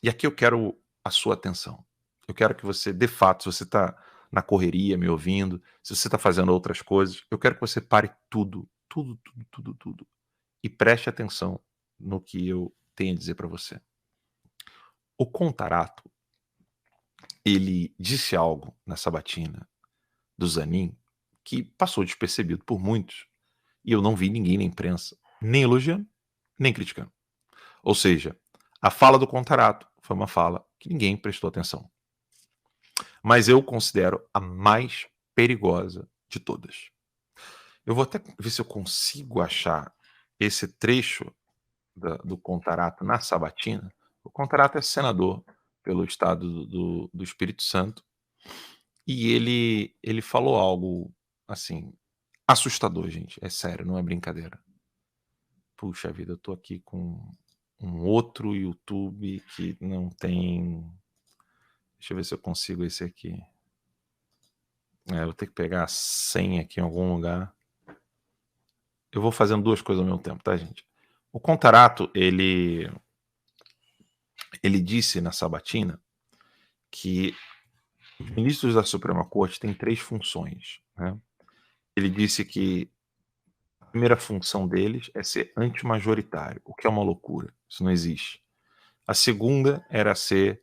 E aqui eu quero a sua atenção. Eu quero que você, de fato, se você está na correria me ouvindo, se você está fazendo outras coisas, eu quero que você pare tudo, tudo, tudo, tudo, tudo, e preste atenção no que eu tenho a dizer para você. O Contarato, ele disse algo na sabatina do Zanin que passou despercebido por muitos, e eu não vi ninguém na imprensa nem elogiando, nem criticando. Ou seja, a fala do Contarato foi uma fala que ninguém prestou atenção. Mas eu considero a mais perigosa de todas. Eu vou até ver se eu consigo achar esse trecho do Contarato na sabatina. O Contarato é senador pelo estado do Espírito Santo, e ele falou algo, assim, assustador, gente, é sério, não é brincadeira. Puxa vida, eu tô aqui com um outro YouTube que não tem. Deixa eu ver se eu consigo esse aqui. Eu vou ter que pegar a senha aqui em algum lugar. Eu vou fazendo duas coisas ao mesmo tempo, tá, gente? O Contarato, ele disse na sabatina que os ministros da Suprema Corte têm 3 funções, né? Ele disse que a primeira função deles é ser antimajoritário, o que é uma loucura, isso não existe. A segunda era ser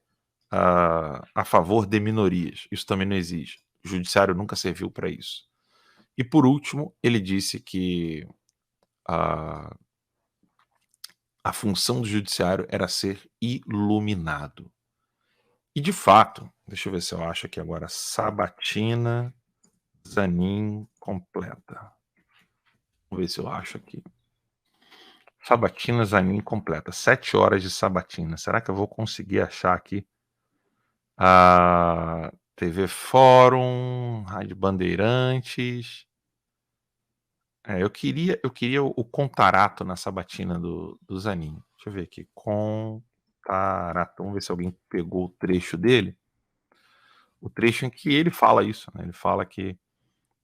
a favor de minorias, isso também não existe. O judiciário nunca serviu para isso. E por último, ele disse que a função do judiciário era ser iluminado. E de fato, deixa eu ver se eu acho aqui agora, sabatina Zanin completa. Vamos ver se eu acho aqui. Sabatina Zanin completa. 7 horas de sabatina. Será que eu vou conseguir achar aqui? A TV Fórum, Rádio Bandeirantes. Eu queria o Contarato na sabatina do Zanin. Deixa eu ver aqui. Contarato. Vamos ver se alguém pegou o trecho dele. O trecho em que ele fala isso, né? Ele fala que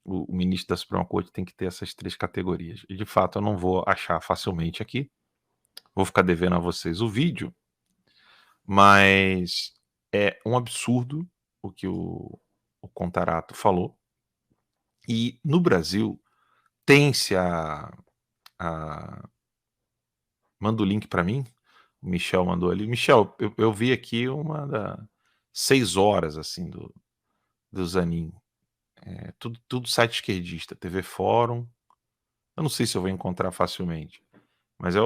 o ministro da Suprema Corte tem que ter essas 3 categorias. E de fato eu não vou achar facilmente aqui. Vou ficar devendo a vocês o vídeo, mas é um absurdo o que o Contarato falou. E no Brasil tem-se manda o link para mim. O Michel mandou ali. Michel, eu vi aqui uma da 6 horas assim do Zanin. Tudo site esquerdista, TV Fórum. Eu não sei se eu vou encontrar facilmente, mas é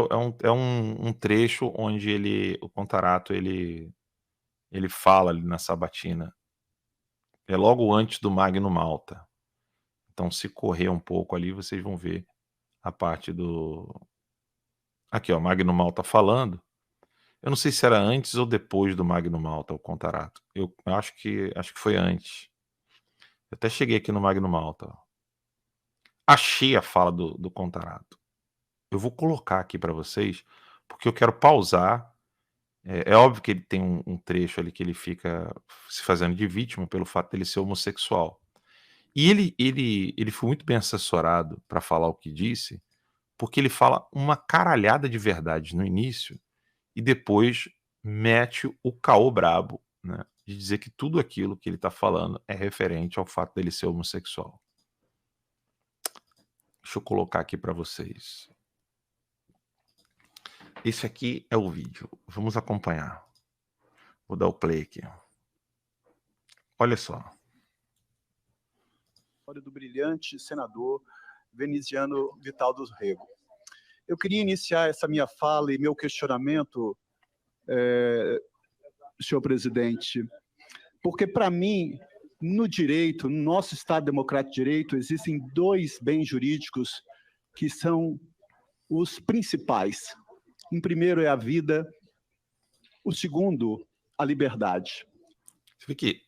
um trecho onde o Contarato, ele fala ali na sabatina. É logo antes do Magno Malta. Então, se correr um pouco ali, vocês vão ver a parte do. Aqui, ó, Magno Malta falando. Eu não sei se era antes ou depois do Magno Malta, o Contarato. Eu acho que foi antes. Eu até cheguei aqui no Magno Malta. Ó. Achei a fala do Contarato. Eu vou colocar aqui para vocês, porque eu quero pausar. É óbvio que ele tem um trecho ali que ele fica se fazendo de vítima pelo fato dele ser homossexual. E ele foi muito bem assessorado para falar o que disse, porque ele fala uma caralhada de verdades no início e depois mete o caô brabo, né, de dizer que tudo aquilo que ele está falando é referente ao fato dele ser homossexual. Deixa eu colocar aqui para vocês. Esse aqui é o vídeo. Vamos acompanhar. Vou dar o play aqui. Olha só. Do brilhante senador veneziano Vital do Rego. Eu queria iniciar essa minha fala e meu questionamento, senhor presidente, porque, para mim, no direito, no nosso Estado Democrático de Direito, existem 2 bens jurídicos que são os principais. O primeiro é a vida, o segundo, a liberdade. Você vê que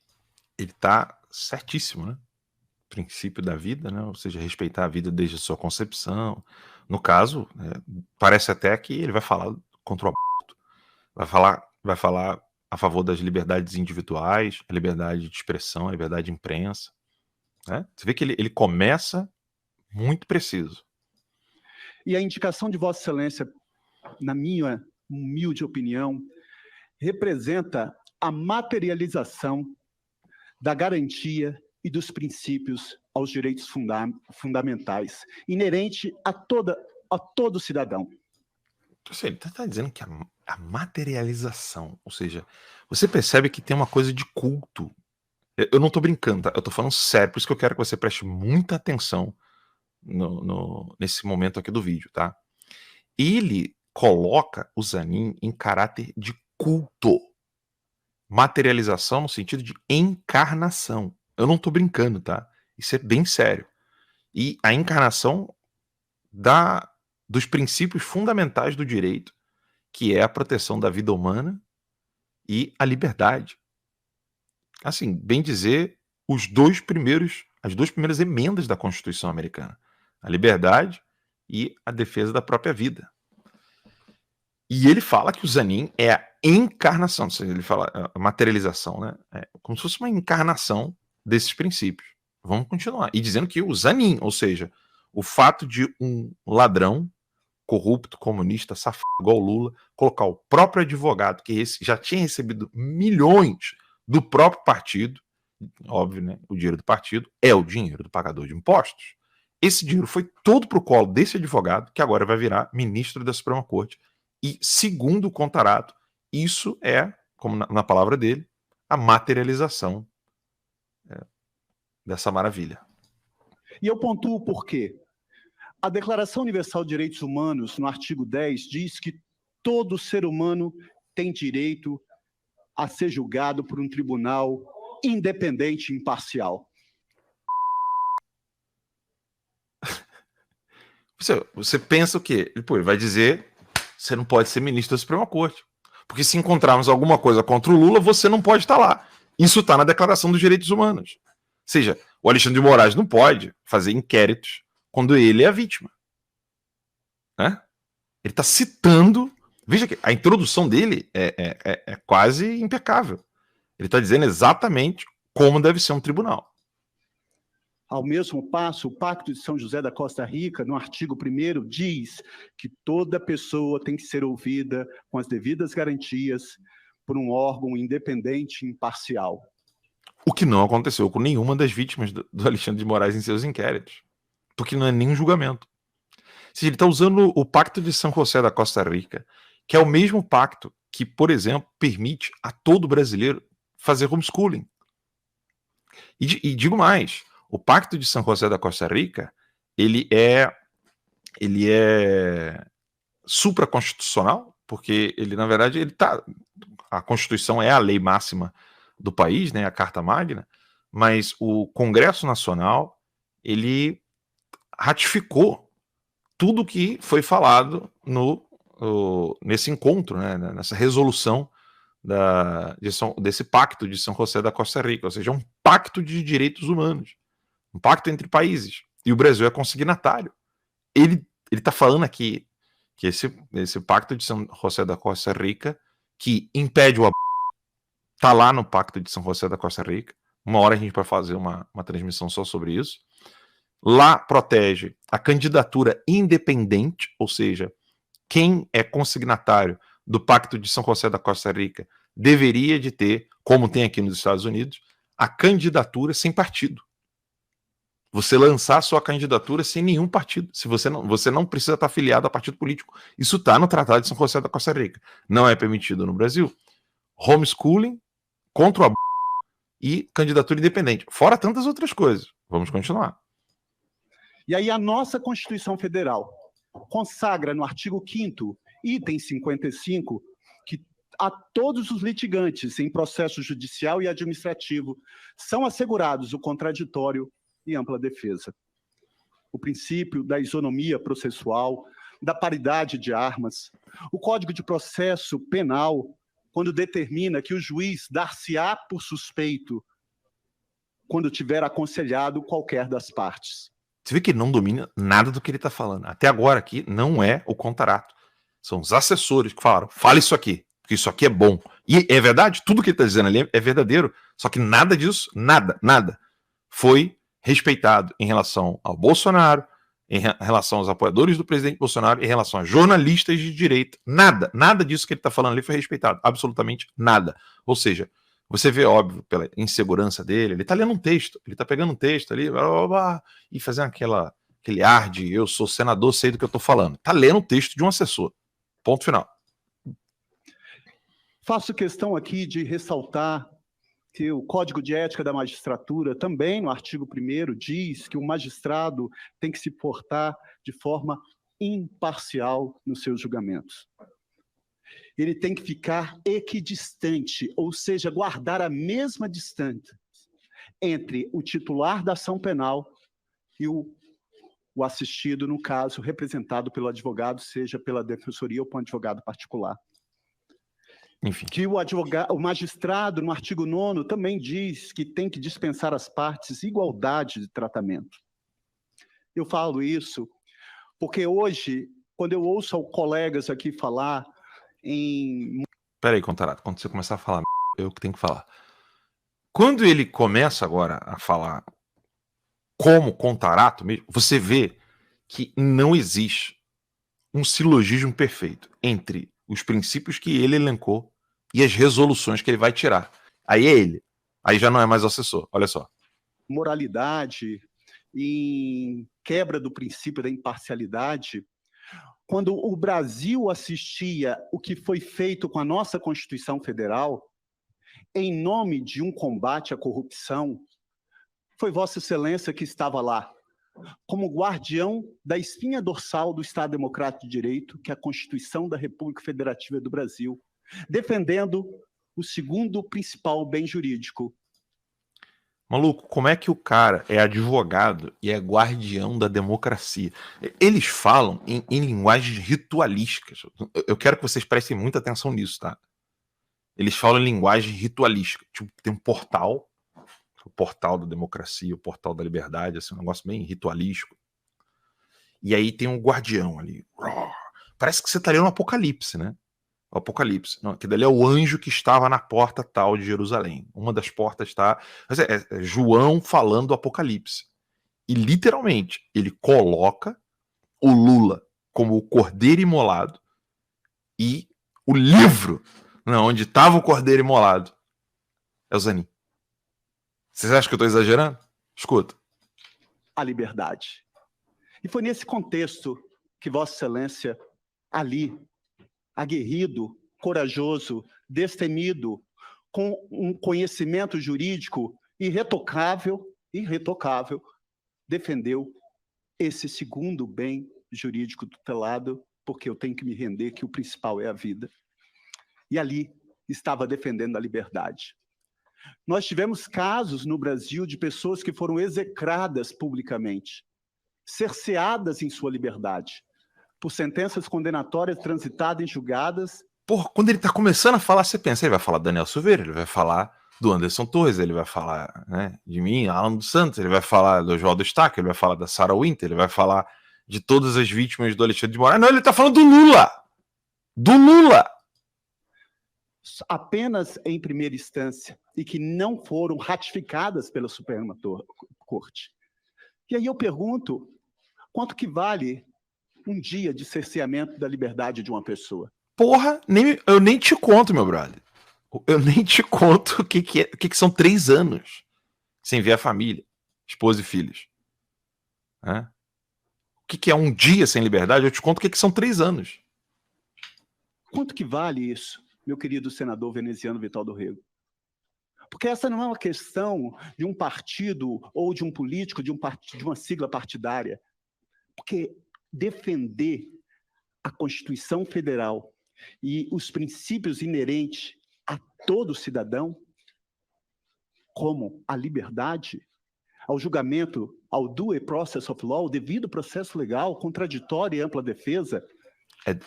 ele está certíssimo, né? O princípio da vida, né? Ou seja, respeitar a vida desde a sua concepção. No caso, parece até que ele vai falar contra o aborto, vai falar a favor das liberdades individuais, a liberdade de expressão, a liberdade de imprensa. Né? Você vê que ele começa muito preciso. E a indicação de Vossa Excelência, na minha humilde opinião, representa a materialização da garantia e dos princípios aos direitos fundamentais, inerente a todo cidadão. Ele está dizendo que a materialização, ou seja, você percebe que tem uma coisa de culto. Eu não estou brincando, tá? Eu estou falando sério, por isso que eu quero que você preste muita atenção nesse momento aqui do vídeo, tá? Ele coloca o Zanin em caráter de culto. Materialização no sentido de encarnação. Eu não estou brincando, tá? Isso é bem sério. E a encarnação dos princípios fundamentais do direito, que é a proteção da vida humana e a liberdade. Assim, bem dizer, as duas primeiras emendas da Constituição americana. A liberdade e a defesa da própria vida. E ele fala que o Zanin é a encarnação, ou seja, ele fala a materialização, né? É como se fosse uma encarnação desses princípios. Vamos continuar. E dizendo que o Zanin, ou seja, o fato de um ladrão, corrupto, comunista, safado, igual o Lula, colocar o próprio advogado, que já tinha recebido milhões do próprio partido, óbvio, né? O dinheiro do partido é o dinheiro do pagador de impostos. Esse dinheiro foi todo para o colo desse advogado, que agora vai virar ministro da Suprema Corte. E, segundo o Contarato, isso é, como na palavra dele, a materialização dessa maravilha. E eu pontuo por quê? A Declaração Universal de Direitos Humanos, no artigo 10, diz que todo ser humano tem direito a ser julgado por um tribunal independente e imparcial. Você pensa o quê? Ele vai dizer: você não pode ser ministro da Suprema Corte. Porque se encontrarmos alguma coisa contra o Lula, você não pode estar lá. Isso está na Declaração dos Direitos Humanos. Ou seja, o Alexandre de Moraes não pode fazer inquéritos quando ele é a vítima. Né? Ele está citando... Veja que a introdução dele é quase impecável. Ele está dizendo exatamente como deve ser um tribunal. Ao mesmo passo, o Pacto de São José da Costa Rica, no artigo 1º, diz que toda pessoa tem que ser ouvida com as devidas garantias por um órgão independente e imparcial. O que não aconteceu com nenhuma das vítimas do Alexandre de Moraes em seus inquéritos. Porque não é nenhum julgamento. Ele está usando o Pacto de São José da Costa Rica, que é o mesmo pacto que, por exemplo, permite a todo brasileiro fazer homeschooling. E digo mais, o Pacto de São José da Costa Rica, ele é supraconstitucional, porque ele, na verdade, a Constituição é a lei máxima do país, né, a Carta Magna, mas o Congresso Nacional, ele ratificou tudo que foi falado nesse encontro, né, nessa resolução desse Pacto de São José da Costa Rica, ou seja, um pacto de direitos humanos, um pacto entre países, e o Brasil é consignatário. Ele está falando aqui que esse Pacto de São José da Costa Rica, que impede o aborto, está lá no Pacto de São José da Costa Rica. Uma hora a gente vai fazer uma transmissão só sobre isso. Lá protege a candidatura independente, ou seja, quem é consignatário do Pacto de São José da Costa Rica deveria de ter, como tem aqui nos Estados Unidos, a candidatura sem partido. Você lançar sua candidatura sem nenhum partido. Você não precisa estar afiliado a partido político. Isso está no Tratado de São José da Costa Rica. Não é permitido no Brasil. Homeschooling, contra o aborto e candidatura independente. Fora tantas outras coisas. Vamos continuar. E aí a nossa Constituição Federal consagra no artigo 5º, item 55, que a todos os litigantes em processo judicial e administrativo são assegurados o contraditório e ampla defesa. O princípio da isonomia processual, da paridade de armas, o Código de Processo Penal, quando determina que o juiz dar-se-á por suspeito quando tiver aconselhado qualquer das partes. Você vê que ele não domina nada do que ele está falando. Até agora aqui não é o Contarato. São os assessores que falaram, fala isso aqui, porque isso aqui é bom. E é verdade, tudo que ele está dizendo ali é verdadeiro, só que nada disso, nada, foi respeitado em relação ao Bolsonaro, em relação aos apoiadores do presidente Bolsonaro, em relação a jornalistas de direita. Nada disso que ele está falando ali foi respeitado. Absolutamente nada. Ou seja, você vê, óbvio, pela insegurança dele, ele está lendo um texto, ele está pegando um texto ali, e fazendo aquele ar de eu sou senador, sei do que eu estou falando. Está lendo um texto de um assessor. Ponto final. Faço questão aqui de ressaltar que o Código de Ética da Magistratura, também no artigo 1º, diz que o magistrado tem que se portar de forma imparcial nos seus julgamentos. Ele tem que ficar equidistante, ou seja, guardar a mesma distância entre o titular da ação penal e o assistido, no caso, representado pelo advogado, seja pela defensoria ou por um advogado particular. Enfim. Que o magistrado, no artigo 9º, também diz que tem que dispensar às partes igualdade de tratamento. Eu falo isso porque hoje, quando eu ouço colegas aqui falar em... Peraí, Contarato, quando você começar a falar, eu que tenho que falar. Quando ele começa agora a falar como Contarato mesmo, você vê que não existe um silogismo perfeito entre os princípios que ele elencou e as resoluções que ele vai tirar. Aí é ele. Aí já não é mais o assessor. Olha só. Moralidade, em quebra do princípio da imparcialidade, quando o Brasil assistia o que foi feito com a nossa Constituição Federal, em nome de um combate à corrupção, foi Vossa Excelência que estava lá, como guardião da espinha dorsal do Estado Democrático de Direito, que é a Constituição da República Federativa do Brasil, defendendo o segundo principal bem jurídico. Maluco, como é que o cara é advogado e é guardião da democracia? Eles falam em linguagens ritualísticas. Eu quero que vocês prestem muita atenção nisso, tá? Eles falam em linguagem ritualística. Tipo, tem um portal, o portal da democracia, o portal da liberdade, assim, um negócio bem ritualístico. E aí tem um guardião ali. Parece que você tá lendo um Apocalipse, né? O Apocalipse. Não, que dali é o anjo que estava na porta tal de Jerusalém. Uma das portas está... É João falando do Apocalipse. E literalmente, ele coloca o Lula como o cordeiro imolado e o livro onde estava o cordeiro imolado é o Zanin. Vocês acham que eu estou exagerando? Escuta. A liberdade. E foi nesse contexto que Vossa Excelência, ali, aguerrido, corajoso, destemido, com um conhecimento jurídico irretocável, defendeu esse segundo bem jurídico tutelado, porque eu tenho que me render que o principal é a vida. E ali estava defendendo a liberdade. Nós tivemos casos no Brasil de pessoas que foram execradas publicamente, cerceadas em sua liberdade, por sentenças condenatórias transitadas em julgadas. Porra, quando ele tá começando a falar, você pensa, ele vai falar do Daniel Silveira, ele vai falar do Anderson Torres, ele vai falar, né, de mim, Alan dos Santos, ele vai falar do João do Estaca, ele vai falar da Sarah Winter, ele vai falar de todas as vítimas do Alexandre de Moraes. Não, ele tá falando do Lula! Do Lula! Apenas em primeira instância, e que não foram ratificadas pela Suprema Corte. E aí eu pergunto, quanto que vale um dia de cerceamento da liberdade de uma pessoa? Porra, eu nem te conto, meu brother. Eu nem te conto o que são 3 anos sem ver a família, esposa e filhos. O que é um dia sem liberdade? Eu te conto o que são 3 anos. Quanto que vale isso, meu querido senador veneziano Vital do Rego? Porque essa não é uma questão de um partido ou de um político, de uma sigla partidária. Porque defender a Constituição Federal e os princípios inerentes a todo cidadão, como a liberdade, ao julgamento, ao due process of law, o devido processo legal, contraditório e ampla defesa.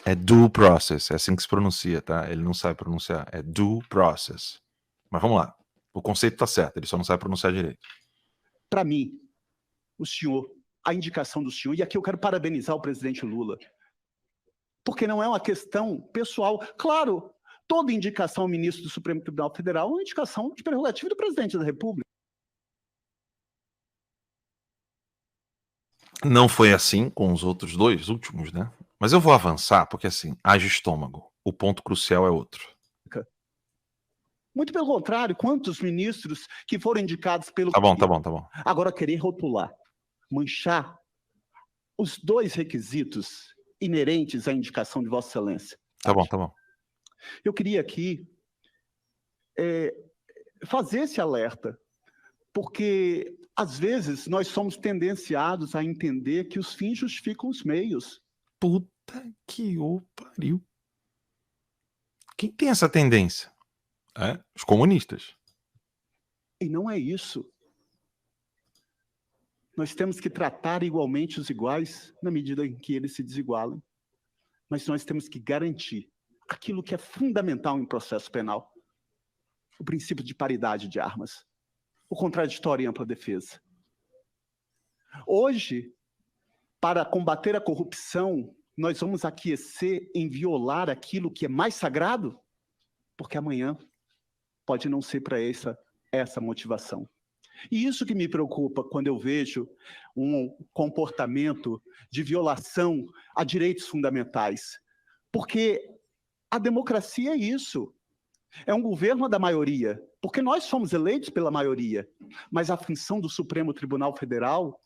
É due process, é assim que se pronuncia, tá? Ele não sabe pronunciar, é due process. Mas vamos lá, o conceito tá certo, ele só não sabe pronunciar direito. Para mim, o senhor, a indicação do senhor, e aqui eu quero parabenizar o presidente Lula, porque não é uma questão pessoal. Claro, toda indicação ao ministro do Supremo Tribunal Federal é uma indicação de prerrogativa do presidente da República. Não foi assim com os outros dois últimos, né? Mas eu vou avançar porque, assim, haja estômago. O ponto crucial é outro. Muito pelo contrário, quantos ministros que foram indicados pelo... Tá bom, tá bom, tá bom. Agora, querer rotular, manchar os dois requisitos inerentes à indicação de Vossa Excelência. Tá bom, tá bom. Eu queria aqui fazer esse alerta, porque, às vezes, nós somos tendenciados a entender que os fins justificam os meios. Puta que o pariu. Quem tem essa tendência? Os comunistas. E não é isso. Nós temos que tratar igualmente os iguais na medida em que eles se desigualam. Mas nós temos que garantir aquilo que é fundamental em processo penal. O princípio de paridade de armas. O contraditório e ampla defesa. Hoje, para combater a corrupção, nós vamos aquecer em violar aquilo que é mais sagrado? Porque amanhã pode não ser para essa motivação. E isso que me preocupa quando eu vejo um comportamento de violação a direitos fundamentais. Porque a democracia é isso. É um governo da maioria. Porque nós somos eleitos pela maioria. Mas a função do Supremo Tribunal Federal...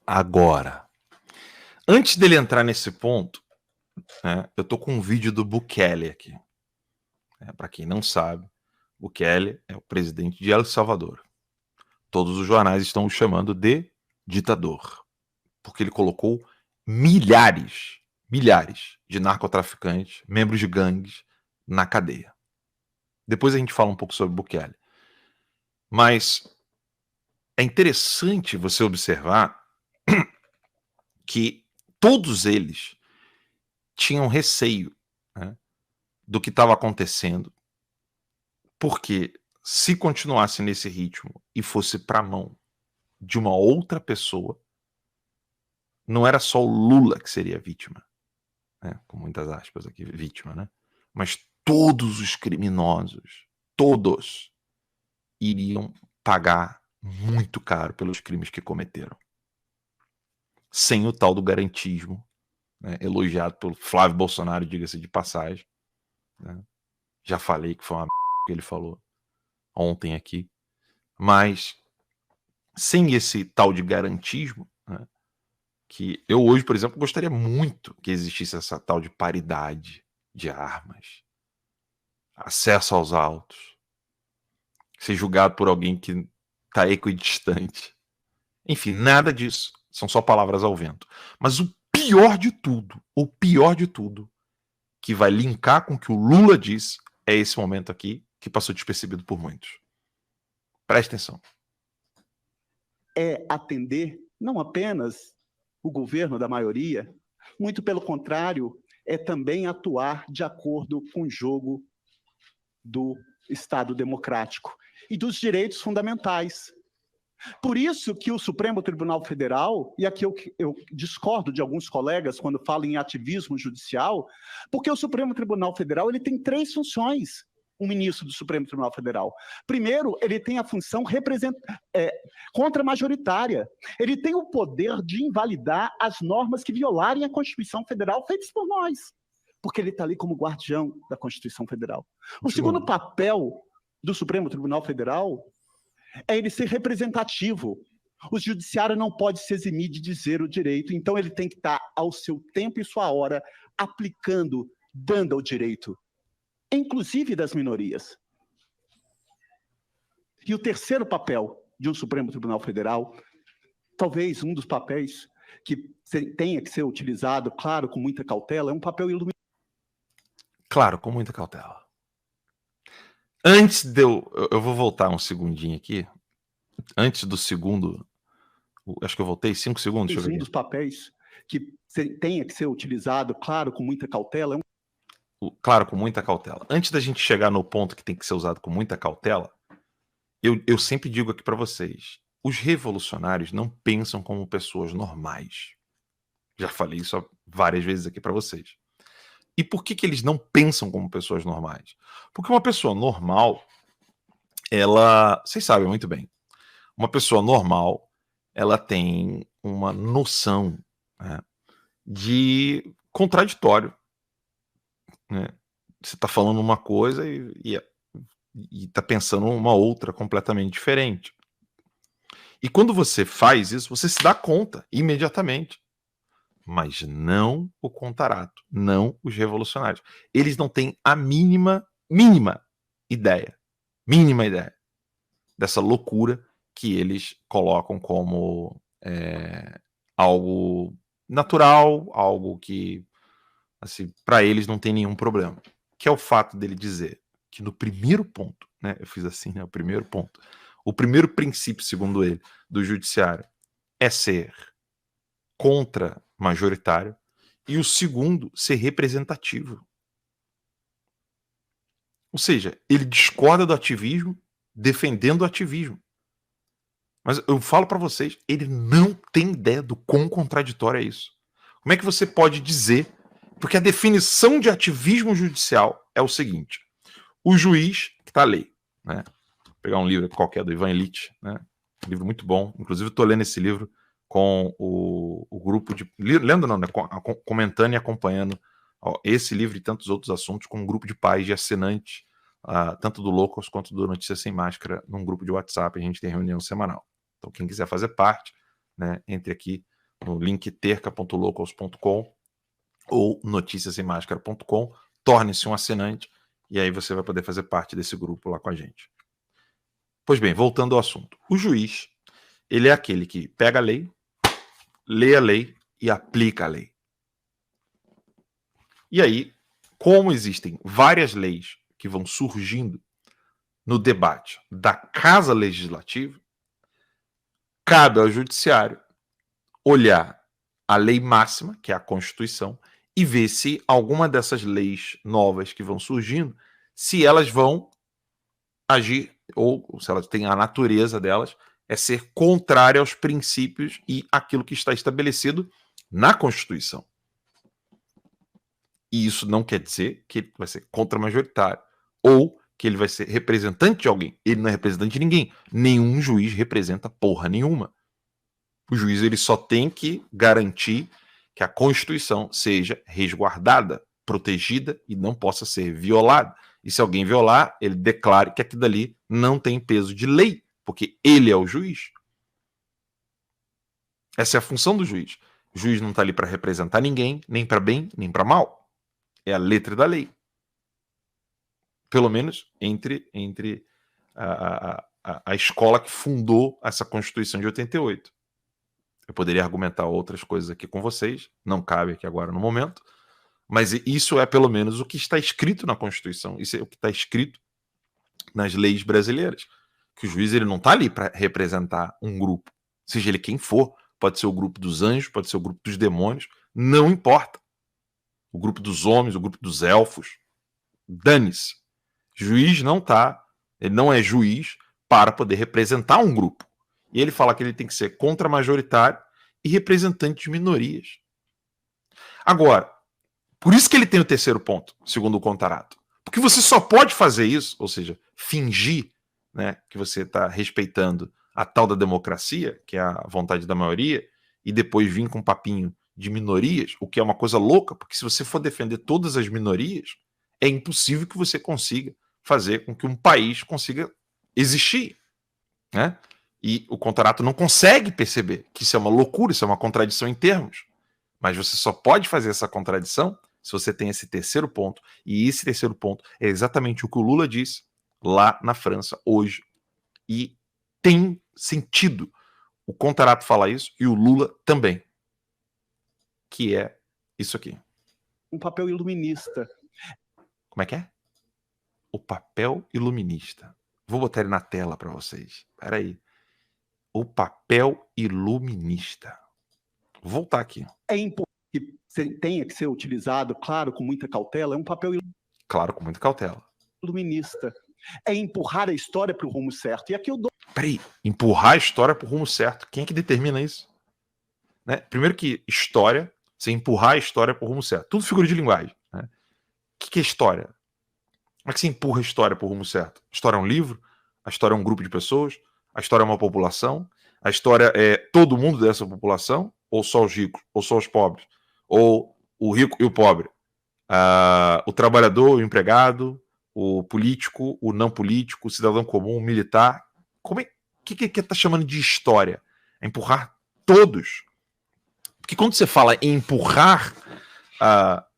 Agora, antes dele entrar nesse ponto, né, eu tô com um vídeo do Bukele aqui. Para quem não sabe, Bukele é o presidente de El Salvador. Todos os jornais estão o chamando de ditador, porque ele colocou milhares de narcotraficantes, membros de gangues, na cadeia. Depois a gente fala um pouco sobre Bukele. Mas é interessante você observar que todos eles tinham receio, né, do que estava acontecendo, porque se continuasse nesse ritmo e fosse para a mão de uma outra pessoa, não era só o Lula que seria vítima, né, com muitas aspas aqui, vítima, né, mas todos os criminosos, todos, iriam pagar muito caro pelos crimes que cometeram. Sem o tal do garantismo, né, elogiado pelo Flávio Bolsonaro, diga-se de passagem, né? Já falei que foi uma que ele falou ontem aqui, mas sem esse tal de garantismo, né, que eu hoje, por exemplo, gostaria muito que existisse essa tal de paridade de armas, acesso aos autos, ser julgado por alguém que está equidistante. Enfim, nada disso. São só palavras ao vento. Mas o pior de tudo, que vai linkar com o que o Lula disse, é esse momento aqui, que passou despercebido por muitos. Preste atenção. É atender não apenas o governo da maioria, muito pelo contrário, é também atuar de acordo com o jogo do Estado democrático e dos direitos fundamentais. Por isso que o Supremo Tribunal Federal, e aqui eu discordo de alguns colegas quando falam em ativismo judicial, porque o Supremo Tribunal Federal ele tem 3 funções, um ministro do Supremo Tribunal Federal. Primeiro, ele tem a função contramajoritária. Ele tem o poder de invalidar as normas que violarem a Constituição Federal feitas por nós, porque ele está ali como guardião da Constituição Federal. O segundo papel do Supremo Tribunal Federal é ele ser representativo. O judiciário não pode se eximir de dizer o direito, então ele tem que estar ao seu tempo e sua hora, aplicando, dando o direito, inclusive das minorias. E o terceiro papel de um Supremo Tribunal Federal, talvez um dos papéis que tenha que ser utilizado, claro, com muita cautela, é um papel iluminado. Claro, com muita cautela. Antes de eu vou voltar um segundinho aqui. Antes do segundo, acho que eu voltei 5 segundos. Um dos papéis que tenha que ser utilizado, claro, com muita cautela. Claro, com muita cautela. Antes da gente chegar no ponto que tem que ser usado com muita cautela, eu sempre digo aqui para vocês, os revolucionários não pensam como pessoas normais. Já falei isso várias vezes aqui para vocês. E por que eles não pensam como pessoas normais? Porque uma pessoa normal, ela... Vocês sabem muito bem. Uma pessoa normal, ela tem uma noção, né, de contraditório, né? Você está falando uma coisa e está pensando uma outra completamente diferente. E quando você faz isso, você se dá conta imediatamente. Mas não o Contarato, não os revolucionários. Eles não têm a mínima ideia dessa loucura que eles colocam como algo natural, algo que, assim, para eles não tem nenhum problema. Que é o fato dele dizer que no primeiro ponto, né, eu fiz assim, né, o primeiro princípio, segundo ele, do judiciário é ser contra-majoritário, e o segundo, ser representativo. Ou seja, ele discorda do ativismo, defendendo o ativismo. Mas eu falo para vocês, ele não tem ideia do quão contraditório é isso. Como é que você pode dizer? Porque a definição de ativismo judicial é o seguinte: o juiz, que está a lei, né? Vou pegar um livro qualquer do Ivan Illich, né? Um livro muito bom. Inclusive, estou lendo esse livro com o grupo de. Lendo não, né? Comentando e acompanhando esse livro e tantos outros assuntos com um grupo de pais, de assinantes, tanto do Locals quanto do Notícias Sem Máscara, num grupo de WhatsApp. A gente tem reunião semanal. Então, quem quiser fazer parte, né, entre aqui no link terca.locals.com ou noticiasemmáscara.com, torne-se um assinante e aí você vai poder fazer parte desse grupo lá com a gente. Pois bem, voltando ao assunto. O juiz, ele é aquele que pega a lei, lê a lei e aplica a lei. E aí, como existem várias leis que vão surgindo no debate da Casa Legislativa, cabe ao judiciário olhar a lei máxima, que é a Constituição, e ver se alguma dessas leis novas que vão surgindo, se elas vão agir, ou se elas têm a natureza delas, é ser contrária aos princípios e aquilo que está estabelecido na Constituição. E isso não quer dizer que ele vai ser contra-majoritário ou que ele vai ser representante de alguém. Ele não é representante de ninguém. Nenhum juiz representa porra nenhuma. O juiz ele só tem que garantir que a Constituição seja resguardada, protegida e não possa ser violada. E se alguém violar, ele declare que aquilo dali não tem peso de lei, porque ele é o juiz. Essa é a função do juiz. O juiz não está ali para representar ninguém, nem para bem, nem para mal. É a letra da lei. Pelo menos entre a escola que fundou essa Constituição de 88. Eu poderia argumentar outras coisas aqui com vocês, não cabe aqui agora no momento, mas isso é pelo menos o que está escrito na Constituição, isso é o que está escrito nas leis brasileiras, que o juiz ele não está ali para representar um grupo, seja ele quem for, pode ser o grupo dos anjos, pode ser o grupo dos demônios, não importa. O grupo dos homens, o grupo dos elfos, dane-se. Juiz não tá, ele não é juiz para poder representar um grupo. E ele fala que ele tem que ser contra-majoritário e representante de minorias. Agora, por isso que ele tem o terceiro ponto, segundo o Contarato. Porque você só pode fazer isso, ou seja, fingir, né, que você está respeitando a tal da democracia, que é a vontade da maioria, e depois vir com um papinho de minorias, o que é uma coisa louca, porque se você for defender todas as minorias, é impossível que você consiga fazer com que um país consiga existir, né? E o Contarato não consegue perceber que isso é uma loucura, isso é uma contradição em termos. Mas você só pode fazer essa contradição se você tem esse terceiro ponto. E esse terceiro ponto é exatamente o que o Lula disse lá na França hoje. E tem sentido o Contarato falar isso e o Lula também. Que é isso aqui. Um papel iluminista. Como é que é? O papel iluminista. Vou botar ele na tela para vocês. Espera aí. O papel iluminista. Vou voltar aqui. É importante que tenha que ser utilizado, claro, com muita cautela, é um papel Claro, com muita cautela. iluminista. É empurrar a história para o rumo certo. E aqui eu dou. Peraí, empurrar a história para o rumo certo. Quem é que determina isso? Né? Primeiro que história, você empurrar a história para o rumo certo. Tudo figura de linguagem. Né? O que é história? Como é que você empurra a história para o rumo certo? A história é um livro? A história é um grupo de pessoas? A história é uma população? A história é todo mundo dessa população, ou só os ricos, ou só os pobres, ou o rico e o pobre, o trabalhador, o empregado, o político, o não político, o cidadão comum, o militar. O que está chamando de história? É empurrar todos. Porque quando você fala em empurrar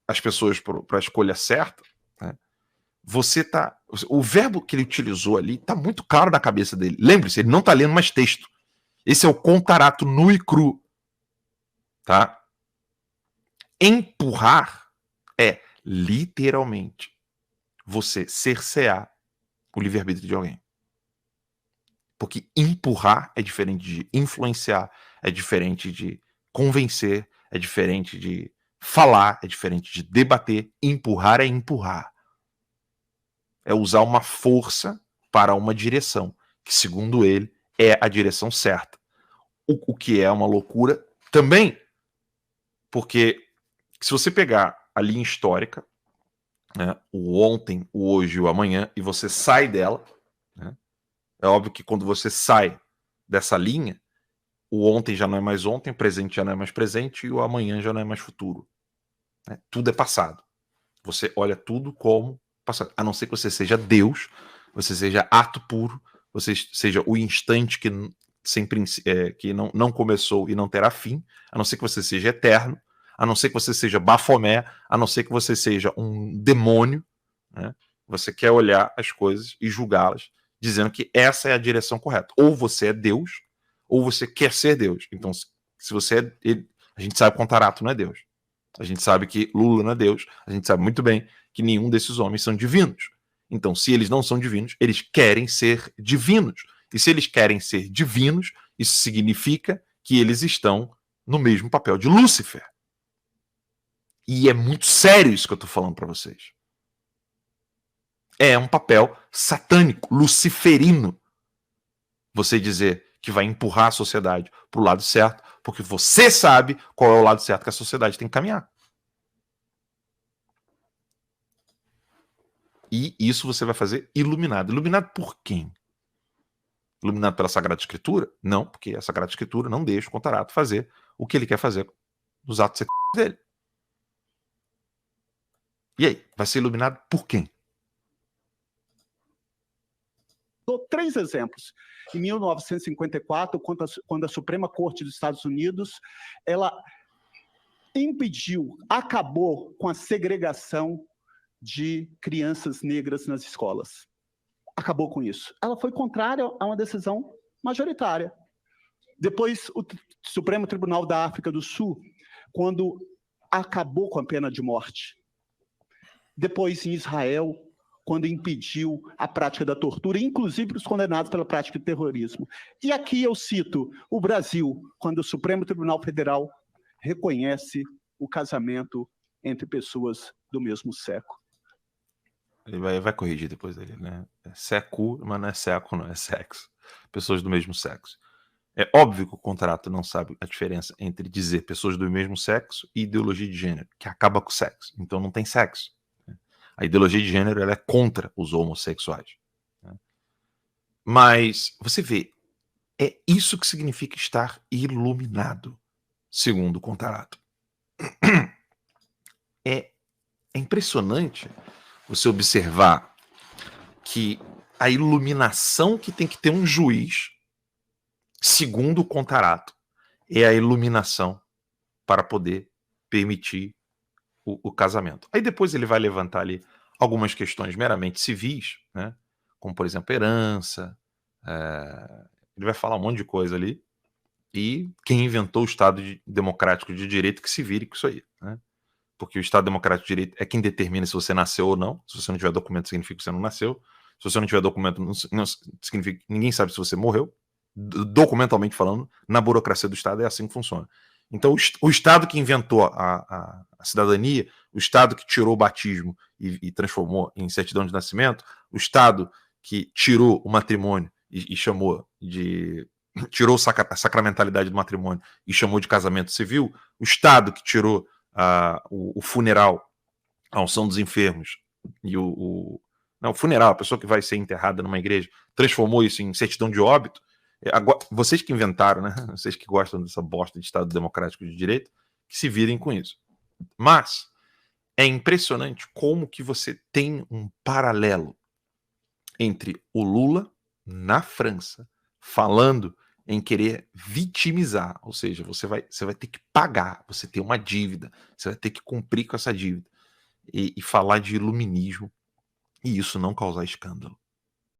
as pessoas para a escolha certa, né, você tá. O verbo que ele utilizou ali está muito claro na cabeça dele. Lembre-se, ele não está lendo mais texto. Esse é o contarato nu e cru. Tá? Empurrar é literalmente você cercear o livre-arbítrio de alguém. Porque empurrar é diferente de influenciar, é diferente de convencer, é diferente de falar, é diferente de debater. Empurrar é empurrar. É usar uma força para uma direção, que segundo ele é a direção certa. O que é uma loucura também, porque se você pegar a linha histórica, né, o ontem, o hoje e o amanhã, e você sai dela, né, é óbvio que quando você sai dessa linha, o ontem já não é mais ontem, o presente já não é mais presente e o amanhã já não é mais futuro. Né? Tudo é passado. Você olha tudo como passado. A não ser que você seja Deus, você seja ato puro, você seja o instante que, sempre, que não começou e não terá fim, a não ser que você seja eterno, a não ser que você seja Bafomé, a não ser que você seja um demônio. Né? Você quer olhar as coisas e julgá-las, dizendo que essa é a direção correta. Ou você é Deus, ou você quer ser Deus. Então, se você é... A gente sabe que Contarato não é Deus. A gente sabe que Lula não é Deus. A gente sabe muito bem que nenhum desses homens são divinos. Então, se eles não são divinos, eles querem ser divinos. E se eles querem ser divinos, isso significa que eles estão no mesmo papel de Lúcifer. E é muito sério isso que eu estou falando para vocês. É um papel satânico, luciferino. Você dizer que vai empurrar a sociedade para o lado certo, porque você sabe qual é o lado certo que a sociedade tem que caminhar. E isso você vai fazer iluminado. Iluminado por quem? Iluminado pela Sagrada Escritura? Não, porque a Sagrada Escritura não deixa o Contarato fazer o que ele quer fazer nos atos sexuais dele. E aí? Vai ser iluminado por quem? Dou 3 exemplos. Em 1954, quando a Suprema Corte dos Estados Unidos, ela impediu, acabou com a segregação de crianças negras nas escolas. Acabou com isso. Ela foi contrária a uma decisão majoritária. Depois, o Supremo Tribunal da África do Sul, quando acabou com a pena de morte. Depois, em Israel, quando impediu a prática da tortura, inclusive os condenados pela prática de terrorismo. E aqui eu cito o Brasil, quando o Supremo Tribunal Federal reconhece o casamento entre pessoas do mesmo sexo. Ele vai corrigir depois dele, né? É seco, mas não é seco, não é sexo. Pessoas do mesmo sexo. É óbvio que o Contarato não sabe a diferença entre dizer pessoas do mesmo sexo e ideologia de gênero, que acaba com o sexo. Então não tem sexo. A ideologia de gênero ela é contra os homossexuais. Mas você vê, é isso que significa estar iluminado, segundo o Contarato. É impressionante você observar que a iluminação que tem que ter um juiz, segundo o Contarato, é a iluminação para poder permitir o casamento. Aí depois ele vai levantar ali algumas questões meramente civis, né? Como, por exemplo, herança. Ele vai falar um monte de coisa ali. E quem inventou o Estado democrático de direito que se vire com isso aí, né? Porque o Estado democrático de direito é quem determina se você nasceu ou não. Se você não tiver documento, significa que você não nasceu. Se você não tiver documento, não significa que ninguém sabe se você morreu. Documentalmente falando, na burocracia do Estado é assim que funciona. Então, o Estado que inventou a cidadania, o Estado que tirou o batismo e transformou em certidão de nascimento, o Estado que tirou o matrimônio e chamou de... tirou a sacramentalidade do matrimônio e chamou de casamento civil, o Estado que tirou o funeral, a unção dos enfermos e o funeral, a pessoa que vai ser enterrada numa igreja, transformou isso em certidão de óbito, Agora, vocês que inventaram, né? Vocês que gostam dessa bosta de Estado Democrático de Direito, que se virem com isso. Mas é impressionante como que você tem um paralelo entre o Lula na França falando em querer vitimizar, ou seja, você vai ter que pagar, você tem uma dívida, você vai ter que cumprir com essa dívida, e falar de iluminismo, e isso não causar escândalo.